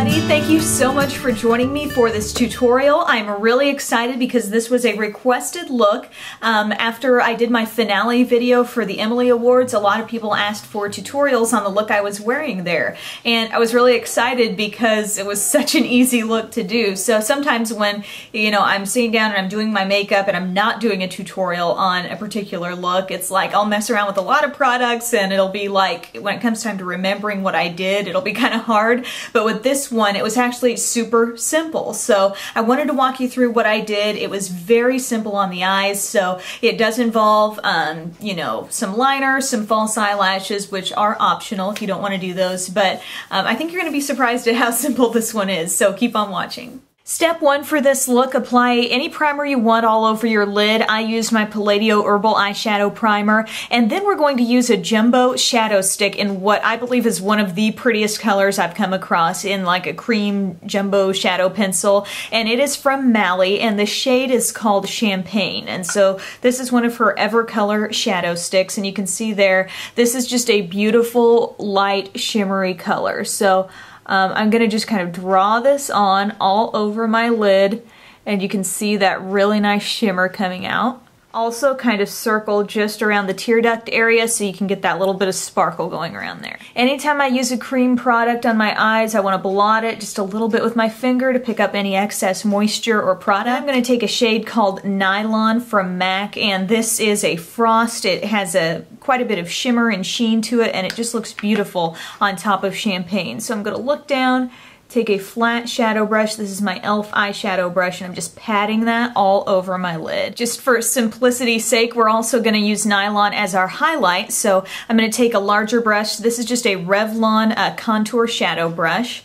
everybody, thank you so much for joining me for this tutorial. I'm really excited because this was a requested look. After I did my finale video for the Emily Awards, a lot of people asked for tutorials on the look I was wearing there. And I was really excited because it was such an easy look to do. So sometimes when, I'm sitting down and I'm doing my makeup and I'm not doing a tutorial on a particular look, it's like I'll mess around with a lot of products and it'll be like, when it comes time to remembering what I did, it'll be kind of hard. But with this one, it was actually super simple. So I wanted to walk you through what I did. It was very simple on the eyes. So it does involve, some liner, some false eyelashes, which are optional if you don't want to do those. But I think you're going to be surprised at how simple this one is. So keep on watching. Step one for this look, apply any primer you want all over your lid. I used my Palladio Herbal eyeshadow primer, and then we're going to use a jumbo shadow stick in what I believe is one of the prettiest colors I've come across, in like a cream jumbo shadow pencil, and it is from Mally, and the shade is called Champagne. And so this is one of her Evercolor shadow sticks, and you can see there, this is just a beautiful light shimmery color. So I'm going to just kind of draw this on all over my lid, and you can see that really nice shimmer coming out. Also kind of circle just around the tear duct area so you can get that little bit of sparkle going around there. Anytime I use a cream product on my eyes, I want to blot it just a little bit with my finger to pick up any excess moisture or product. I'm going to take a shade called Nylon from MAC, and this is a frost. It has quite a bit of shimmer and sheen to it, and it just looks beautiful on top of Champagne. So I'm going to look down, take a flat shadow brush. This is my e.l.f. eyeshadow brush, and I'm just patting that all over my lid. Just for simplicity's sake, we're also going to use Nylon as our highlight, so I'm going to take a larger brush. This is just a Revlon contour shadow brush.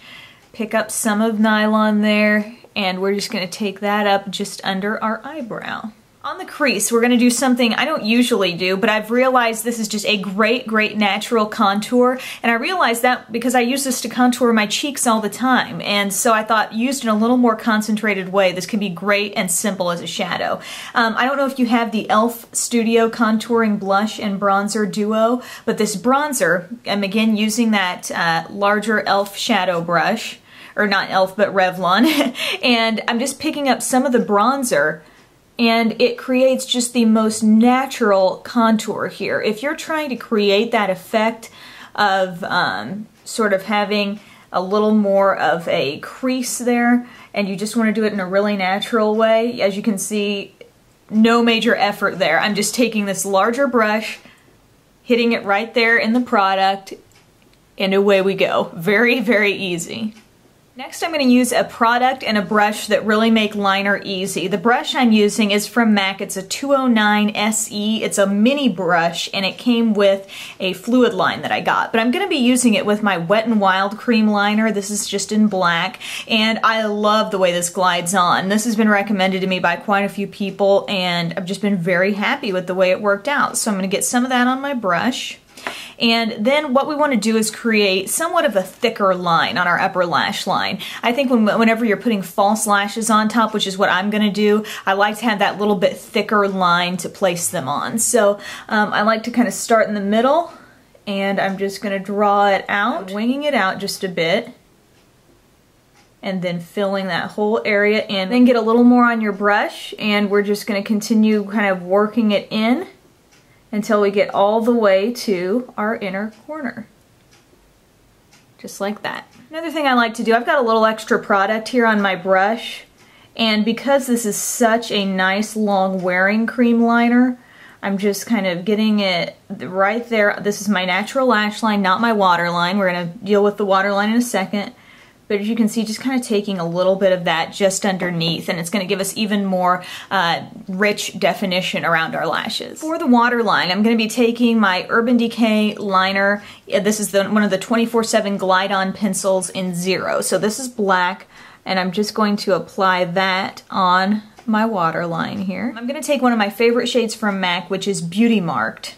Pick up some of Nylon there, and we're just going to take that up just under our eyebrow. On the crease, we're going to do something I don't usually do, but I've realized this is just a great natural contour, and I realized that because I use this to contour my cheeks all the time, and so I thought, used in a little more concentrated way, this can be great and simple as a shadow. I don't know if you have the e.l.f. Studio Contouring Blush and Bronzer Duo, but this bronzer, I'm again using that larger e.l.f. shadow brush, or not e.l.f. but Revlon, and I'm just picking up some of the bronzer, and it creates just the most natural contour here. If you're trying to create that effect of sort of having a little more of a crease there, and you just want to do it in a really natural way, as you can see, no major effort there. I'm just taking this larger brush, hitting it right there in the product, and away we go. Very easy. Next, I'm going to use a product and a brush that really make liner easy. The brush I'm using is from MAC. It's a 209 SE. It's a mini brush, and it came with a fluid line that I got. But I'm going to be using it with my Wet n Wild cream liner. This is just in black, and I love the way this glides on. This has been recommended to me by quite a few people, and I've just been very happy with the way it worked out. So I'm going to get some of that on my brush. And then what we want to do is create somewhat of a thicker line on our upper lash line. I think whenever you're putting false lashes on top, which is what I'm going to do, I like to have that little bit thicker line to place them on. So I like to kind of start in the middle, and I'm just going to draw it out, winging it out just a bit, and then filling that whole area in. Then get a little more on your brush, and we're just going to continue kind of working it in until we get all the way to our inner corner. Just like that. Another thing I like to do, I've got a little extra product here on my brush, and because this is such a nice long wearing cream liner, I'm just kind of getting it right there. This is my natural lash line, not my waterline. We're going to deal with the waterline in a second. But as you can see, just kind of taking a little bit of that just underneath, and it's going to give us even more rich definition around our lashes. For the waterline, I'm going to be taking my Urban Decay liner. This is one of the 24/7 Glide-On pencils in 0. So this is black, and I'm just going to apply that on my waterline here. I'm going to take one of my favorite shades from MAC, which is Beauty Marked.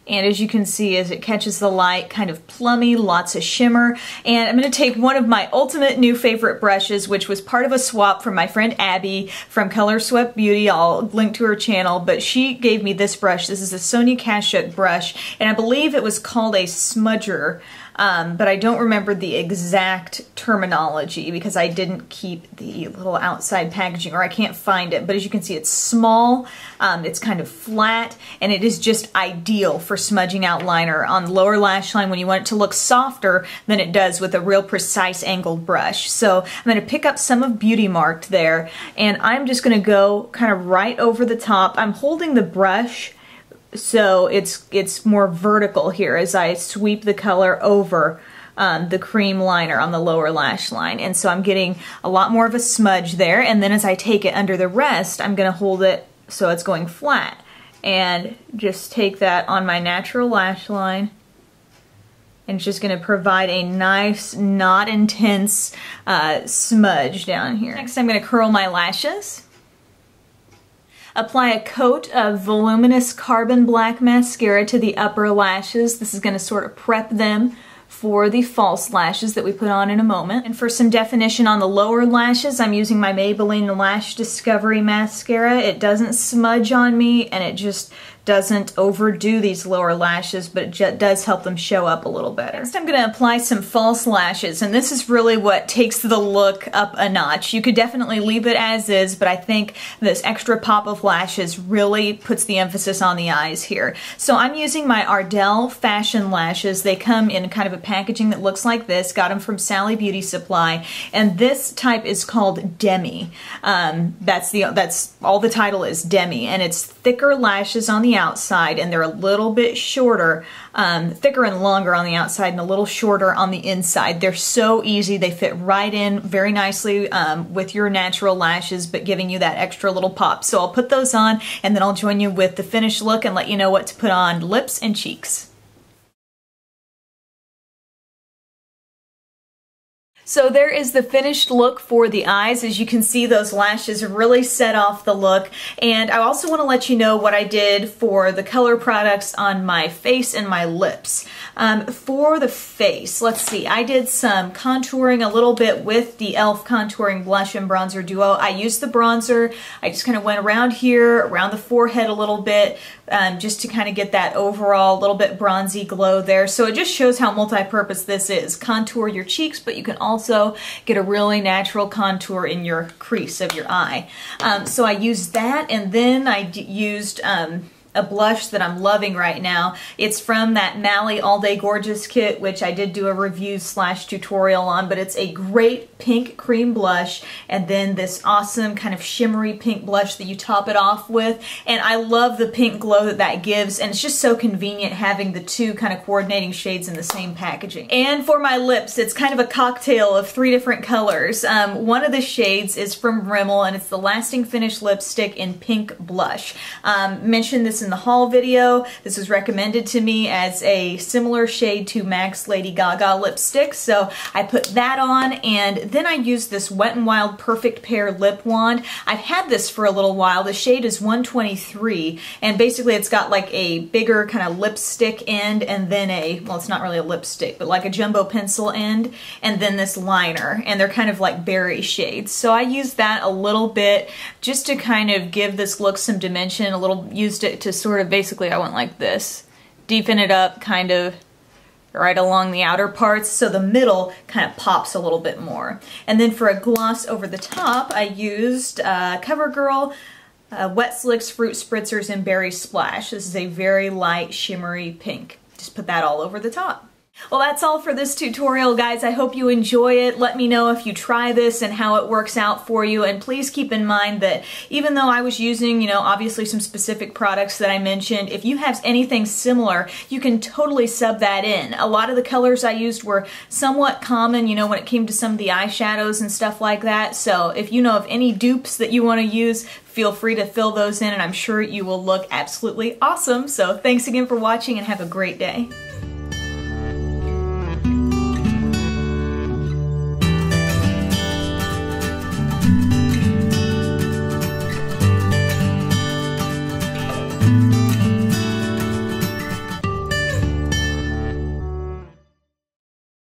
And as you can see, as it catches the light, kind of plummy, lots of shimmer. And I'm going to take one of my ultimate new favorite brushes, which was part of a swap from my friend Abby from Color Swept Beauty. I'll link to her channel, but she gave me this brush. This is a Sonia Kashuk brush, and I believe it was called a smudger. but I don't remember the exact terminology because I didn't keep the little outside packaging, or I can't find it. But as you can see, it's small, it's kind of flat, and it is just ideal for smudging out liner on the lower lash line when you want it to look softer than it does with a real precise angled brush. So I'm going to pick up some of Beauty Marked there, and I'm just going to go kind of right over the top. I'm holding the brush so it's more vertical here as I sweep the color over the cream liner on the lower lash line. And so I'm getting a lot more of a smudge there, and then as I take it under the rest, I'm going to hold it so it's going flat. And just take that on my natural lash line, and it's just going to provide a nice, not intense smudge down here. Next, I'm going to curl my lashes. Apply a coat of Voluminous Carbon Black Mascara to the upper lashes. This is going to sort of prep them for the false lashes that we put on in a moment. And for some definition on the lower lashes, I'm using my Maybelline Lash Discovery Mascara. It doesn't smudge on me, and it just doesn't overdo these lower lashes, but it does help them show up a little better. Next, I'm going to apply some false lashes, and this is really what takes the look up a notch. You could definitely leave it as is, but I think this extra pop of lashes really puts the emphasis on the eyes here. So I'm using my Ardell Fashion Lashes. They come in kind of a packaging that looks like this. Got them from Sally Beauty Supply, and this type is called Demi. That's all the title is, Demi, and it's thicker lashes on the outside, and they're a little bit shorter, thicker and longer on the outside and a little shorter on the inside. They're so easy. They fit right in very nicely with your natural lashes, but giving you that extra little pop. So I'll put those on, and then I'll join you with the finished look and let you know what to put on lips and cheeks. So there is the finished look for the eyes. As you can see, those lashes really set off the look. And I also want to let you know what I did for the color products on my face and my lips. For the face, let's see, I did some contouring a little bit with the e.l.f. Contouring Blush and Bronzer Duo. I used the bronzer. I just kind of went around here, around the forehead a little bit, just to kind of get that overall little bit bronzy glow there. So it just shows how multi-purpose this is. Contour your cheeks, but you can also get a really natural contour in your crease of your eye. So I used that, and then I used a blush that I'm loving right now. It's from that Mally All Day Gorgeous kit, which I did do a review / tutorial on, but it's a great pink cream blush, and then this awesome kind of shimmery pink blush that you top it off with. And I love the pink glow that that gives, and it's just so convenient having the two kind of coordinating shades in the same packaging. And for my lips, it's kind of a cocktail of 3 different colors. One of the shades is from Rimmel, and it's the Lasting Finish lipstick in pink blush. Mentioned this in the haul video. This was recommended to me as a similar shade to MAC's Lady Gaga lipstick, so I put that on, and then I used this Wet n Wild Perfect Pair lip wand. I've had this for a little while. The shade is 123, and basically it's got like a bigger kind of lipstick end, and then well, it's not really a lipstick, but like a jumbo pencil end, and then this liner, and they're kind of like berry shades. So I used that a little bit just to kind of give this look some dimension, used it to sort of basically, I went like this, deepen it up kind of right along the outer parts, so the middle kind of pops a little bit more. And then for a gloss over the top, I used CoverGirl Wetslicks Fruit Spritzers and Berry Splash. This is a very light shimmery pink. Just put that all over the top. Well, that's all for this tutorial, guys. I hope you enjoy it. Let me know if you try this and how it works out for you. And please keep in mind that even though I was using, obviously some specific products that I mentioned, if you have anything similar, you can totally sub that in. A lot of the colors I used were somewhat common, when it came to some of the eyeshadows and stuff like that. So if you know of any dupes that you want to use, feel free to fill those in, and I'm sure you will look absolutely awesome. So thanks again for watching, and have a great day.